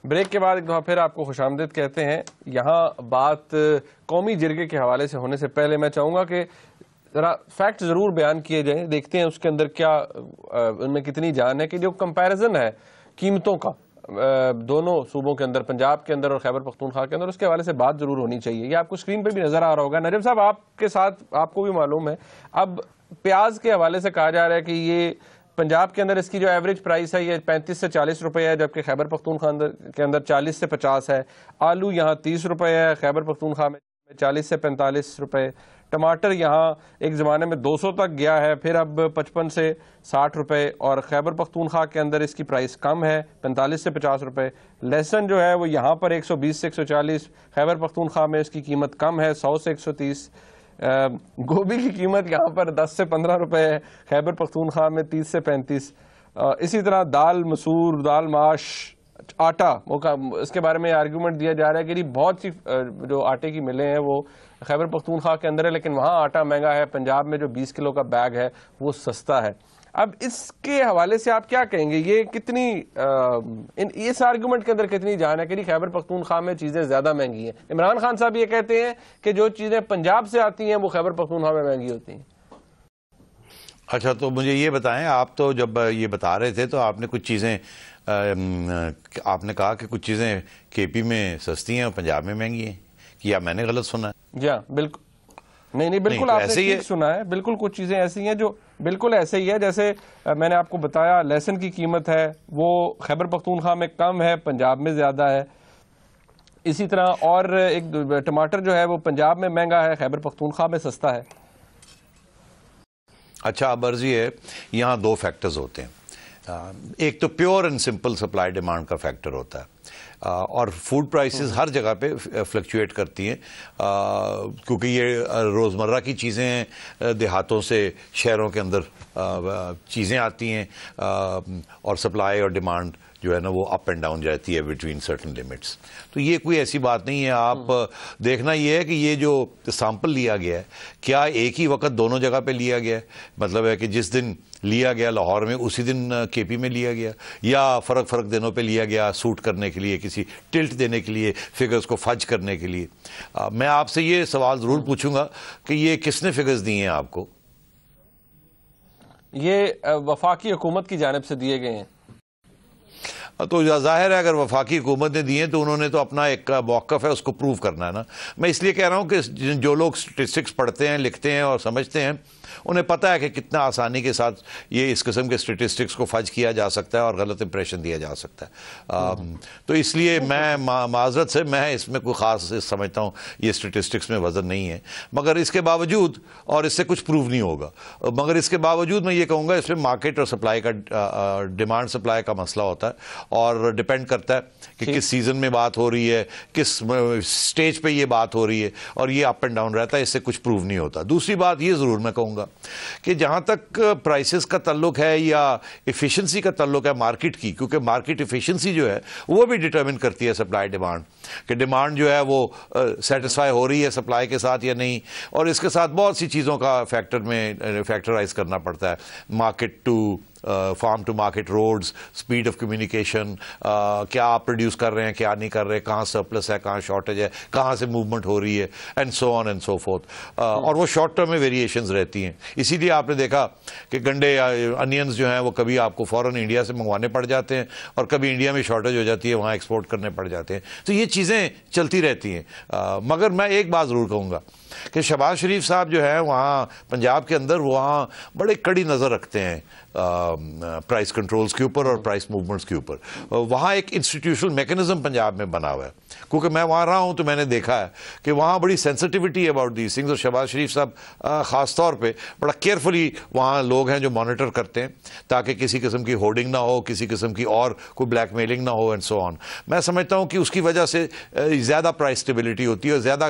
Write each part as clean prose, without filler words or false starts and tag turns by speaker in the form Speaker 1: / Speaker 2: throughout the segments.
Speaker 1: Break کے بعد ایک دفعہ پھر آپ کو خوش آمدید کہتے ہیں. یہاں بات قومی جرگے کے حوالے سے ہونے سے پہلے میں چاہوں گا کہ ذرا فیکٹ ضرور بیان کیے جائیں. دیکھتے ہیں اس کے اندر کیا ان میں کتنی جان ہے کہ جو کمپیریزن ہے قیمتوں کا دونوں صوبوں کے اندر, پنجاب کے اندر اور خیبر پختونخوا کے اندر, اس کے حوالے سے بات ضرور ہونی چاہیے. یہ آپ کو اسکرین پہ بھی نظر آ رہا ہوگا. نجم صاحب آپ کے ساتھ آپ کو بھی معلوم ہے, اب پیاز کے حوالے سے کہا جا رہا ہے کہ یہ پنجاب کے اندر اس کی جو ایوریج پرائس ہے یہ 35 سے 40 روپے ہے, جبکہ خیبر پختونخوا کے اندر 40 سے 50 ہے. آلو یہاں 30 روپے ہے, خیبر پختونخوا میں 40 سے 45 روپے. ٹماٹر یہاں ایک زمانے میں 200 تک گیا ہے, پھر اب 55 سے 60 روپے, اور خیبر پختونخوا کے اندر اس کی پرائس کم ہے 45 سے 50 روپے. لہسن جو ہے وہ یہاں پر 120 سے 140, خیبر پختونخوا میں اس کی قیمت کم ہے 100 سے 130. گوبھی کی قیمت یہاں پر 10 سے 15 روپے ہے, خیبر پختونخوا میں 30 سے 35. اسی طرح دال مسور, دال ماش, آٹا, اس کے بارے میں آرگیومنٹ دیا جا رہا ہے کہ بہت سی جو آٹے کی ملیں ہیں وہ خیبر پختونخوا کے اندر ہے, لیکن وہاں آٹا مہنگا ہے. پنجاب میں جو 20 کلو کا بیگ ہے وہ سستا ہے. اب اس کے حوالے سے آپ کیا کہیں گے, یہ کتنی اس آرگومنٹ کے اندر کتنی جان ہے کہ خیبر پختونخوا میں چیزیں زیادہ مہنگی ہیں؟ عمران خان صاحب یہ کہتے ہیں کہ جو چیزیں پنجاب سے آتی ہیں وہ خیبر پختونخوا میں مہنگی ہوتی ہیں.
Speaker 2: اچھا, تو مجھے یہ بتائیں, آپ تو جب یہ بتا رہے تھے تو آپ نے کچھ چیزیں آپ نے کہا کہ کچھ چیزیں کے پی میں سستی ہیں اور پنجاب میں مہنگی ہیں, کیا میں نے غلط سنا ہے؟
Speaker 1: جی ہاں بالکل, نہیں بالکل آپ نے ٹھیک سنا ہے. بالکل کچھ چیزیں ایسی ہیں جو بالکل ایسے ہی ہے. جیسے میں نے آپ کو بتایا لہسن کی قیمت ہے وہ خیبر پختونخوا میں کم ہے, پنجاب میں زیادہ ہے. اسی طرح اور ایک ٹماٹر جو ہے وہ پنجاب میں مہنگا ہے, خیبر پختونخوا میں سستا ہے.
Speaker 2: اچھا, اب عرض یہ ہے یہاں دو فیکٹرز ہوتے ہیں. ایک تو pure and simple supply demand کا فیکٹر ہوتا ہے, اور فوڈ پرائسز ہر جگہ پہ فلکچویٹ کرتی ہیں کیونکہ یہ روزمرہ کی چیزیں ہیں, دیہاتوں سے شہروں کے اندر چیزیں آتی ہیں, اور سپلائی اور ڈیمانڈ جو ہے نا وہ اپ اینڈ ڈاؤن جاتی ہے بٹوین سرٹن لمٹس. تو یہ کوئی ایسی بات نہیں ہے. آپ دیکھنا یہ ہے کہ یہ جو سیمپل لیا گیا ہے کیا ایک ہی وقت دونوں جگہ پہ لیا گیا ہے, مطلب ہے کہ جس دن لیا گیا لاہور میں اسی دن کے پی میں لیا گیا, یا فرق دنوں پہ لیا گیا سوٹ کرنے کے لیے, کسی ٹلٹ دینے کے لیے, فگرز کو فج کرنے کے لیے. میں آپ سے یہ سوال ضرور پوچھوں گا کہ یہ کس نے فگرز دی ہیں آپ کو؟
Speaker 1: یہ وفاقی حکومت کی جانب سے دیے گئے ہیں.
Speaker 2: تو ظاہر ہے اگر وفاقی حکومت نے دیے تو انہوں نے تو اپنا ایک موقف ہے اس کو پروو کرنا ہے نا. میں اس لیے کہہ رہا ہوں کہ جو لوگ اسٹیٹسٹکس پڑھتے ہیں, لکھتے ہیں اور سمجھتے ہیں, انہیں پتہ ہے کہ کتنا آسانی کے ساتھ یہ اس قسم کے اسٹیٹسٹکس کو فج کیا جا سکتا ہے اور غلط امپریشن دیا جا سکتا ہے. تو اس لیے میں معذرت سے میں اس میں کوئی خاص سمجھتا ہوں یہ اسٹیٹسٹکس میں وزن نہیں ہے, مگر اس کے باوجود, اور اس سے کچھ پروو نہیں ہوگا, مگر اس کے باوجود میں یہ کہوں گا اس میں مارکیٹ اور سپلائی کا, ڈیمانڈ سپلائی کا مسئلہ ہوتا ہے, اور ڈیپینڈ کرتا ہے کہ کس سیزن میں بات ہو رہی ہے, کس سٹیج پہ یہ بات ہو رہی ہے, اور یہ اپ اینڈ ڈاؤن رہتا ہے, اس سے کچھ پروو نہیں ہوتا. دوسری بات یہ ضرور میں کہوں گا کہ جہاں تک پرائسز کا تعلق ہے یا ایفیشنسی کا تعلق ہے مارکیٹ کی, کیونکہ مارکیٹ ایفیشنسی جو ہے وہ بھی ڈٹرمن کرتی ہے سپلائی ڈیمانڈ, کہ ڈیمانڈ جو ہے وہ سیٹسفائی ہو رہی ہے سپلائی کے ساتھ یا نہیں, اور اس کے ساتھ بہت سی چیزوں کا فیکٹرائز کرنا پڑتا ہے, market to farm to market roads, speed of communication, کیا آپ پروڈیوس کر رہے ہیں کیا نہیں کر رہے, کہاں سرپلس ہے کہاں شارٹیج ہے, کہاں سے موومنٹ ہو رہی ہے, and so on and so forth. اور وہ شارٹ ٹرم میں ویریشنز رہتی ہیں. اسی لیے آپ نے دیکھا کہ گنڈے انینز جو ہیں وہ کبھی آپ کو فوراً انڈیا سے منگوانے پڑ جاتے ہیں, اور کبھی انڈیا میں شارٹیج ہو جاتی ہے وہاں ایکسپورٹ کرنے پڑ جاتے ہیں. تو یہ چیزیں چلتی رہتی ہیں. مگر میں ایک بات ضرور کہوں گا کہ شہباز شریف صاحب جو ہے وہاں پنجاب کے اندر وہاں بڑے کڑی نظر رکھتے ہیں پرائس کنٹرولز کے اوپر اور پرائس موومنٹس کے اوپر. وہاں ایک انسٹیٹیوشنل میکنزم پنجاب میں بنا ہوا ہے, کیونکہ میں وہاں رہا ہوں تو میں نے دیکھا ہے کہ وہاں بڑی سینسٹیوٹی اباؤٹ دیز تھنگز, اور شہباز شریف صاحب خاص طور پہ بڑا کیئرفلی وہاں لوگ ہیں جو مانیٹر کرتے ہیں تاکہ کسی قسم کی ہورڈنگ نہ ہو, کسی قسم کی اور کوئی بلیک میلنگ نہ ہو, اینڈ سو آن. میں سمجھتا ہوں کہ اس کی وجہ سے زیادہ پرائس اسٹیبلٹی ہوتی ہے اور زیادہ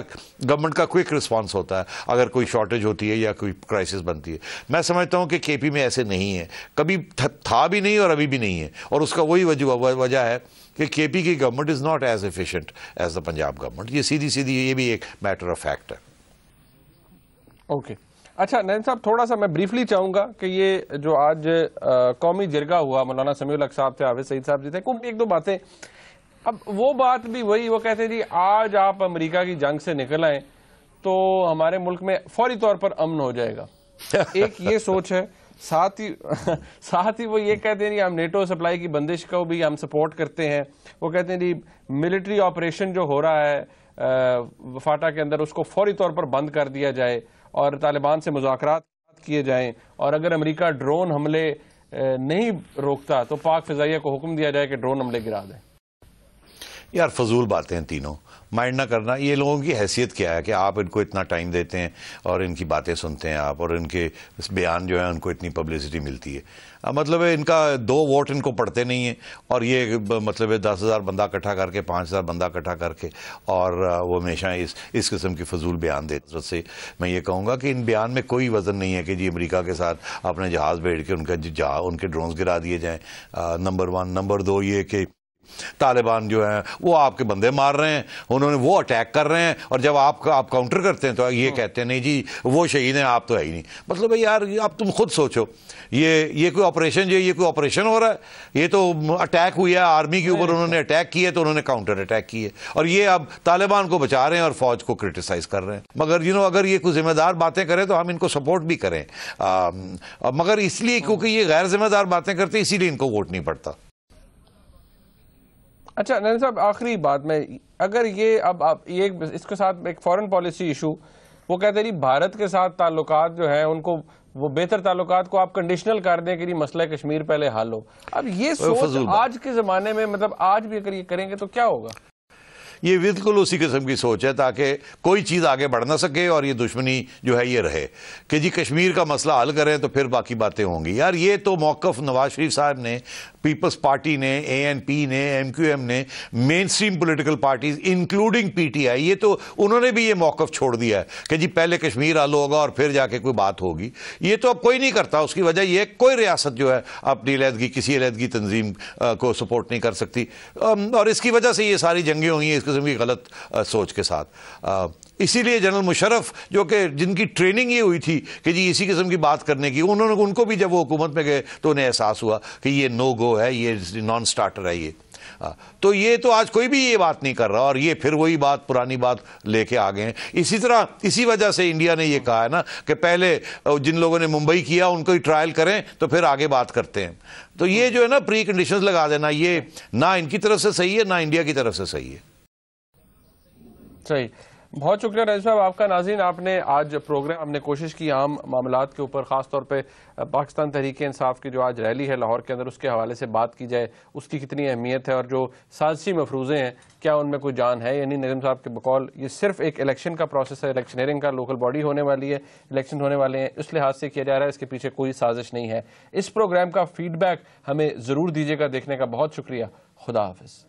Speaker 2: گورنمنٹ کا کوئک رسپانس ہوتا ہے اگر کوئی شارٹیج ہوتی ہے یا کوئی کرائسس بنتی ہے. میں سمجھتا ہوں کہ کے پی میں ایسے نہیں ہے, کبھی تھا بھی نہیں اور ابھی بھی نہیں ہے, اور اس کا وہی وجہ ہے کہ کے پی کی government is not as efficient as the Punjab government. یہ سیدھی یہ بھی ایک میٹر آف فیکٹ ہے.
Speaker 1: اوکے, اچھا نین صاحب تھوڑا سا میں بریفلی چاہوں گا کہ یہ جو آج قومی جرگہ ہوا, مولانا سمیع الحق صاحب تھے, حافظ سعید صاحب جی تھے, ایک دو باتیں اب وہ بات بھی وہی، وہ کہتے ہیں جی آج آپ امریکہ کی جنگ سے نکل آئیں تو ہمارے ملک میں فوری طور پر امن ہو جائے گا. ایک یہ سوچ ہے. ساتھ ہی وہ یہ کہتے ہیں جی ہم نیٹو سپلائی کی بندش کو بھی ہم سپورٹ کرتے ہیں. وہ کہتے ہیں جی ملٹری آپریشن جو ہو رہا ہے فاٹا کے اندر اس کو فوری طور پر بند کر دیا جائے اور طالبان سے مذاکرات کیے جائیں, اور اگر امریکہ ڈرون حملے نہیں روکتا تو پاک فضائیہ کو حکم دیا جائے کہ ڈرون حملے گرا دیں.
Speaker 2: یار فضول باتیں ہیں تینوں, مائنڈ نہ کرنا. یہ لوگوں کی حیثیت کیا ہے کہ آپ ان کو اتنا ٹائم دیتے ہیں اور ان کی باتیں سنتے ہیں آپ, اور ان کے بیان جو ہیں ان کو اتنی پبلسٹی ملتی ہے. مطلب ہے ان کا 2 ووٹ ان کو پڑتے نہیں ہیں, اور یہ مطلب ہے 10,000 بندہ اکٹھا کر کے 5,000 بندہ اکٹھا کر کے, اور وہ ہمیشہ اس قسم کی فضول بیان دیتے سے میں یہ کہوں گا کہ ان بیان میں کوئی وزن نہیں ہے کہ جی امریکہ کے ساتھ اپنے جہاز بھیج کے ان کے ڈرونز گرا دیے جائیں. نمبر 1. نمبر 2 یہ کہ طالبان جو ہیں وہ آپ کے بندے مار رہے ہیں, وہ اٹیک کر رہے ہیں, اور جب آپ کاؤنٹر کرتے ہیں تو یہ کہتے ہیں نہیں جی وہ شہید ہیں آپ تو ہے ہی نہیں. مطلب ہے یار اب تم خود سوچو, یہ کوئی آپریشن جو یہ کوئی آپریشن ہو رہا ہے, یہ تو اٹیک ہوئی ہے آرمی کے اوپر, انہوں نے اٹیک کیے تو انہوں نے کاؤنٹر اٹیک کیے, اور یہ اب طالبان کو بچا رہے ہیں اور فوج کو کرٹیسائز کر رہے ہیں. مگر اگر یہ کوئی ذمہ دار باتیں کریں تو ہم ان کو سپورٹ بھی کریں, مگر اس لیے کیونکہ یہ غیر ذمہ دار باتیں کرتے ہیں اسی لیے ان کو ووٹ نہیں پڑتا.
Speaker 1: اچھا نین صاحب, آخری بات میں اگر یہ اب یہ اس کے ساتھ ایک فورن پالیسی ایشو, وہ کہتے ہیں جی بھارت کے ساتھ تعلقات جو ہیں ان کو, وہ بہتر تعلقات کو آپ کنڈیشنل کر دیں کہ جی مسئلہ کشمیر پہلے حل ہو. اب یہ سوچ آج کے زمانے میں مطلب آج بھی اگر یہ کریں گے تو کیا ہوگا؟
Speaker 2: یہ بالکل اسی قسم کی سوچ ہے تاکہ کوئی چیز آگے بڑھ نہ سکے اور یہ دشمنی جو ہے یہ رہے کہ جی کشمیر کا مسئلہ حل کریں تو پھر باقی باتیں ہوں گی. یار یہ تو موقف نواز شریف صاحب نے, پیپلز پارٹی نے, ANP نے, MQM نے, mainstream political parties including PTI, یہ تو انہوں نے بھی یہ موقف چھوڑ دیا ہے کہ جی پہلے کشمیر حل ہوگا اور پھر جا کے کوئی بات ہوگی. یہ تو اب کوئی نہیں کرتا. اس کی وجہ یہ کوئی ریاست جو ہے اپنی علیحدگی کسی علیحدگی تنظیم کو سپورٹ نہیں کر سکتی, اور اس کی وجہ سے یہ ساری جنگیں ہوئی ہیں اس قسم کی غلط سوچ کے ساتھ. اسی لیے جنرل مشرف جو کہ جن کی ٹریننگ یہ ہوئی تھی کہ جی اسی قسم کی بات کرنے کی, ان کو بھی جب وہ حکومت میں گئے تو انہیں احساس ہوا کہ یہ نو گو ہے, یہ نان سٹارٹر ہے. یہ تو یہ تو آج کوئی بھی یہ بات نہیں کر رہا, اور یہ پھر وہی بات پرانی بات لے کے آ گئے ہیں. اسی طرح اسی وجہ سے انڈیا نے یہ کہا ہے نا کہ پہلے جن لوگوں نے ممبئی کیا ان کو ہی ٹرائل کریں تو پھر آگے بات کرتے ہیں. تو یہ جو ہے نا پری کنڈیشنز لگا دینا, یہ نہ ان کی طرف سے صحیح ہے نہ انڈیا کی طرف سے صحیح ہے.
Speaker 1: صحیح. بہت شکریہ رئیس صاحب آپ کا. ناظرین, آپ نے آج پروگرام, ہم نے کوشش کی عام معاملات کے اوپر, خاص طور پہ پاکستان تحریک انصاف کی جو آج ریلی ہے لاہور کے اندر اس کے حوالے سے بات کی جائے, اس کی کتنی اہمیت ہے اور جو سازشی مفروضے ہیں کیا ان میں کوئی جان ہے یا نہیں. نظیم صاحب کے بقول یہ صرف ایک الیکشن کا پروسیس ہے, الیکشنئرنگ کا, لوکل باڈی ہونے والی ہے, الیکشن ہونے والے ہیں, اس لحاظ سے کیا جا رہا ہے, اس کے پیچھے کوئی سازش نہیں ہے. اس پروگرام کا فیڈ بیک ہمیں ضرور دیجیے گا. دیکھنے کا بہت شکریہ. خدا حافظ.